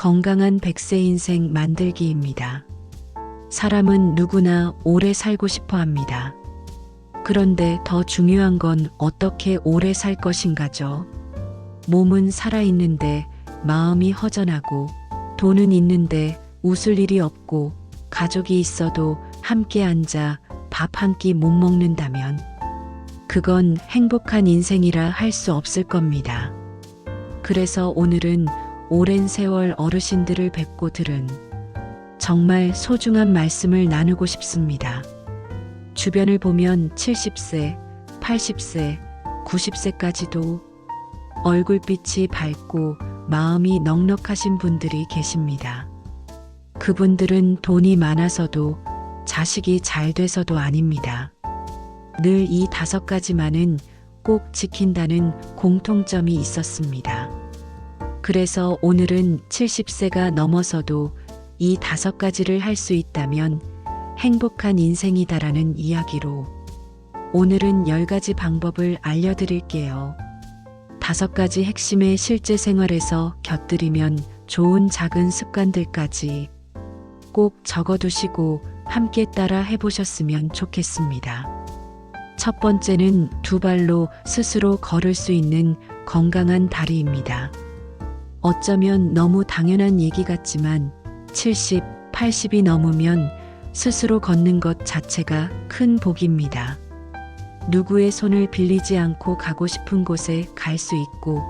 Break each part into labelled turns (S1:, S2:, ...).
S1: 건강한 100세 인생 만들기입니다. 사람은 누구나 오래 살고 싶어 합니다. 그런데 더 중요한 건 어떻게 오래 살 것인가죠. 몸은 살아있는데 마음이 허전하고, 돈은 있는데 웃을 일이 없고, 가족이 있어도 함께 앉아 밥 한 끼 못 먹는다면 그건 행복한 인생이라 할 수 없을 겁니다. 그래서 오늘은 오랜 세월 어르신들을 뵙고 들은 정말 소중한 말씀을 나누고 싶습니다. 주변을 보면 70세, 80세, 90세까지도 얼굴빛이 밝고 마음이 넉넉하신 분들이 계십니다. 그분들은 돈이 많아서도 자식이 잘 돼서도 아닙니다. 늘 이 5가지만은 꼭 지킨다는 공통점이 있었습니다. 그래서 오늘은 70세가 넘어서도 이 5가지를 할 수 있다면 행복한 인생이다라는 이야기로 오늘은 10가지 방법을 알려드릴게요. 5가지 핵심의 실제 생활에서 곁들이면 좋은 작은 습관들까지 꼭 적어두시고 함께 따라 해보셨으면 좋겠습니다. 첫 번째는 2발로 스스로 걸을 수 있는 건강한 다리입니다. 어쩌면 너무 당연한 얘기 같지만 70, 80이 넘으면 스스로 걷는 것 자체가 큰 복입니다. 누구의 손을 빌리지 않고 가고 싶은 곳에 갈 수 있고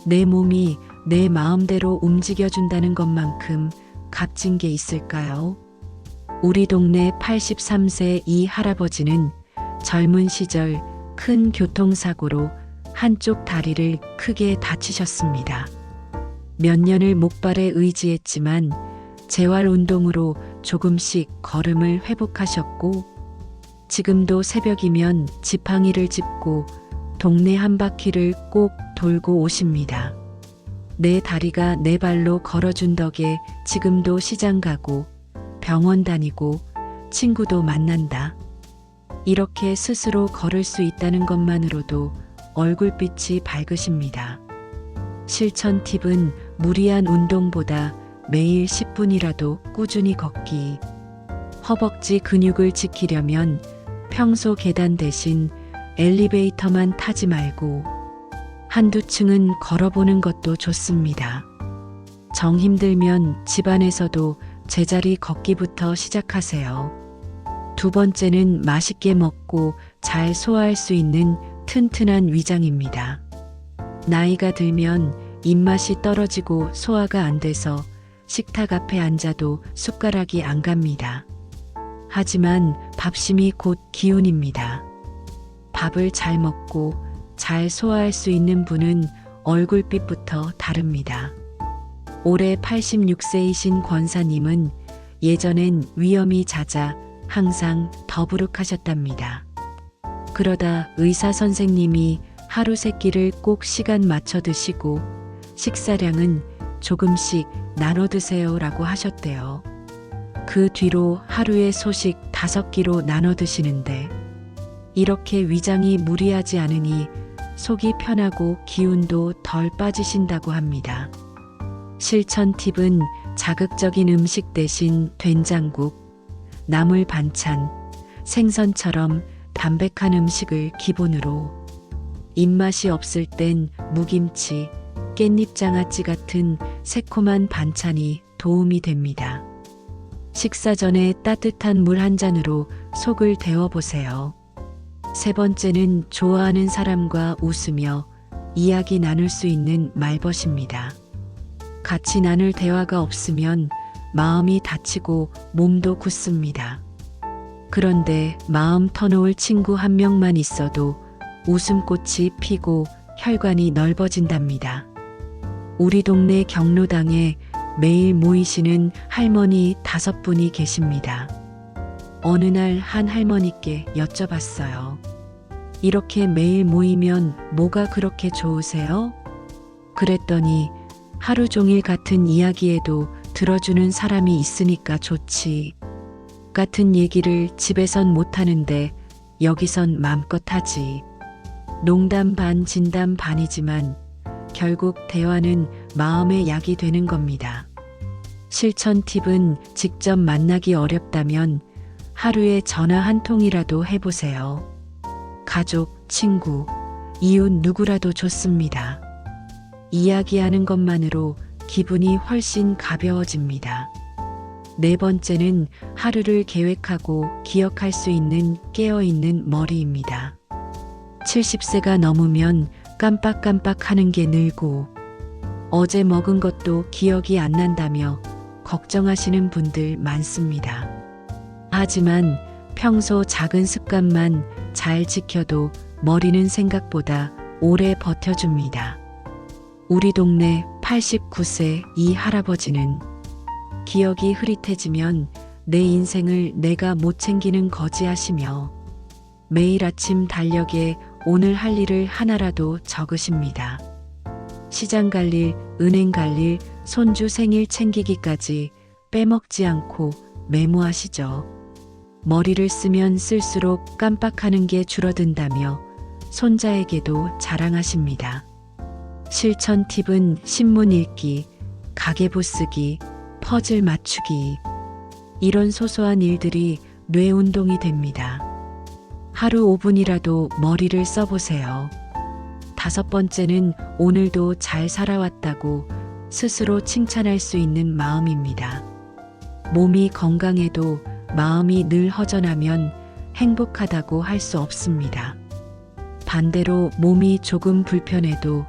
S1: 내 몸이 내 마음대로 움직여준다는 것만큼 값진 게 있을까요? 우리 동네 83세 이 할아버지는 젊은 시절 큰 교통사고로 한쪽 다리를 크게 다치셨습니다. 몇 년을 목발에 의지했지만 재활 운동으로 조금씩 걸음을 회복하셨고 지금도 새벽이면 지팡이를 짚고 동네 한 바퀴를 꼭 돌고 오십니다. 내 다리가 내 발로 걸어준 덕에 지금도 시장 가고 병원 다니고 친구도 만난다. 이렇게 스스로 걸을 수 있다는 것만으로도 얼굴빛이 밝으십니다. 실천 팁은 무리한 운동보다 매일 10분이라도 꾸준히 걷기. 허벅지 근육을 지키려면 평소 계단 대신 엘리베이터만 타지 말고 한두 층은 걸어보는 것도 좋습니다. 정 힘들면 집안에서도 제자리 걷기부터 시작하세요. 2번째는 맛있게 먹고 잘 소화할 수 있는 튼튼한 위장입니다. 나이가 들면 입맛이 떨어지고 소화가 안 돼서 식탁 앞에 앉아도 숟가락이 안 갑니다. 하지만 밥심이 곧 기운입니다. 밥을 잘 먹고 잘 소화할 수 있는 분은 얼굴빛부터 다릅니다. 올해 86세이신 권사님은 예전엔 위염이 잦아 항상 더부룩하셨답니다. 그러다 의사 선생님이 하루 3끼를 꼭 시간 맞춰 드시고 식사량은 조금씩 나눠 드세요라고 하셨대요. 그 뒤로 하루에 소식 5끼로 나눠 드시는데 이렇게 위장이 무리하지 않으니 속이 편하고 기운도 덜 빠지신다고 합니다. 실천 팁은 자극적인 음식 대신 된장국, 나물 반찬, 생선처럼 담백한 음식을 기본으로, 입맛이 없을 땐 무김치, 깻잎장아찌 같은 새콤한 반찬이 도움이 됩니다. 식사 전에 따뜻한 물 한 잔으로 속을 데워보세요. 3번째는 좋아하는 사람과 웃으며 이야기 나눌 수 있는 말벗입니다. 같이 나눌 대화가 없으면 마음이 다치고 몸도 굳습니다. 그런데 마음 터놓을 친구 한 명만 있어도 웃음꽃이 피고 혈관이 넓어진답니다. 우리 동네 경로당에 매일 모이시는 할머니 5분이 계십니다. 어느 날 한 할머니께 여쭤봤어요. 이렇게 매일 모이면 뭐가 그렇게 좋으세요? 그랬더니 하루 종일 같은 이야기에도 들어주는 사람이 있으니까 좋지. 같은 얘기를 집에선 못하는데 여기선 맘껏 하지. 농담 반 진담 반이지만 결국 대화는 마음의 약이 되는 겁니다. 실천 팁은 직접 만나기 어렵다면 하루에 전화 한 통이라도 해보세요. 가족, 친구, 이웃 누구라도 좋습니다. 이야기하는 것만으로 기분이 훨씬 가벼워집니다. 네 번째는 하루를 계획하고 기억할 수 있는 깨어있는 머리입니다. 70세가 넘으면 깜빡깜빡 하는 게 늘고 어제 먹은 것도 기억이 안 난다며 걱정하시는 분들 많습니다. 하지만 평소 작은 습관만 잘 지켜도 머리는 생각보다 오래 버텨줍니다. 우리 동네 89세 이 할아버지는 기억이 흐릿해지면 내 인생을 내가 못 챙기는 거지 하시며 매일 아침 달력에 오늘 할 일을 하나라도 적으십니다. 시장 갈 일, 은행 갈 일, 손주 생일 챙기기까지 빼먹지 않고 메모하시죠. 머리를 쓰면 쓸수록 깜빡하는 게 줄어든다며 손자에게도 자랑하십니다. 실천 팁은 신문 읽기, 가계부 쓰기, 퍼즐 맞추기. 이런 소소한 일들이 뇌 운동이 됩니다. 하루 5분이라도 머리를 써보세요. 다섯 번째는 오늘도 잘 살아왔다고 스스로 칭찬할 수 있는 마음입니다. 몸이 건강해도 마음이 늘 허전하면 행복하다고 할 수 없습니다. 반대로 몸이 조금 불편해도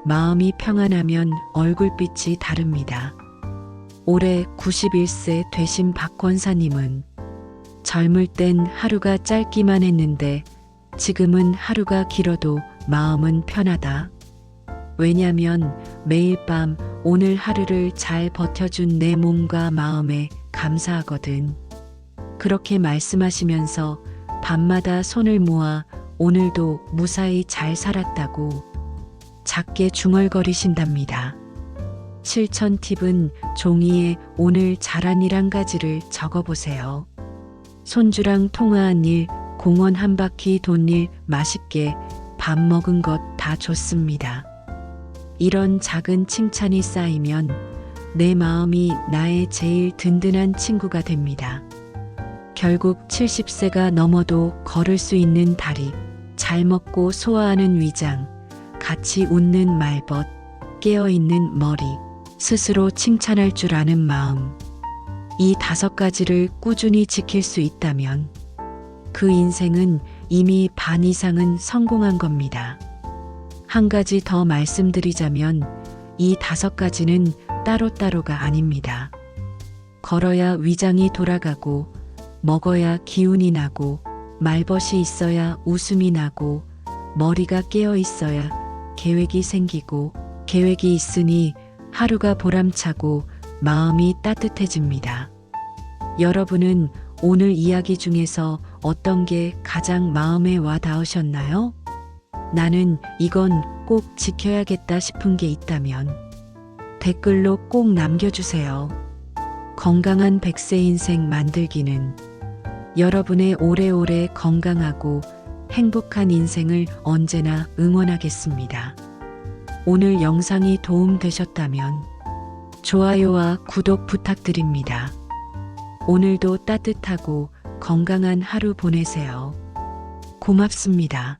S1: 마음이 평안하면 얼굴빛이 다릅니다. 올해 91세 되신 박 권사님은 젊을 땐 하루가 짧기만 했는데 지금은 하루가 길어도 마음은 편하다. 왜냐면 매일 밤 오늘 하루를 잘 버텨준 내 몸과 마음에 감사하거든. 그렇게 말씀하시면서 밤마다 손을 모아 오늘도 무사히 잘 살았다고 작게 중얼거리신답니다. 실천 팁은 종이에 오늘 잘한 일 한 가지를 적어보세요. 손주랑 통화한 일, 공원 한 바퀴 돈 일, 맛있게 밥 먹은 것 다 좋습니다. 이런 작은 칭찬이 쌓이면 내 마음이 나의 제일 든든한 친구가 됩니다. 결국 70세가 넘어도 걸을 수 있는 다리, 잘 먹고 소화하는 위장, 같이 웃는 말벗, 깨어있는 머리, 스스로 칭찬할 줄 아는 마음. 이 5가지를 꾸준히 지킬 수 있다면 그 인생은 이미 반 이상은 성공한 겁니다. 한 가지 더 말씀드리자면 이 5가지는 따로따로가 아닙니다. 걸어야 위장이 돌아가고 먹어야 기운이 나고 말벗이 있어야 웃음이 나고 머리가 깨어 있어야 계획이 생기고 계획이 있으니 하루가 보람차고 마음이 따뜻해집니다. 여러분은 오늘 이야기 중에서 어떤 게 가장 마음에 와 닿으셨나요? 나는 이건 꼭 지켜야겠다 싶은 게 있다면 댓글로 꼭 남겨주세요. 건강한 100세 인생 만들기는 여러분의 오래오래 건강하고 행복한 인생을 언제나 응원하겠습니다. 오늘 영상이 도움되셨다면 좋아요와 구독 부탁드립니다. 오늘도 따뜻하고 건강한 하루 보내세요. 고맙습니다.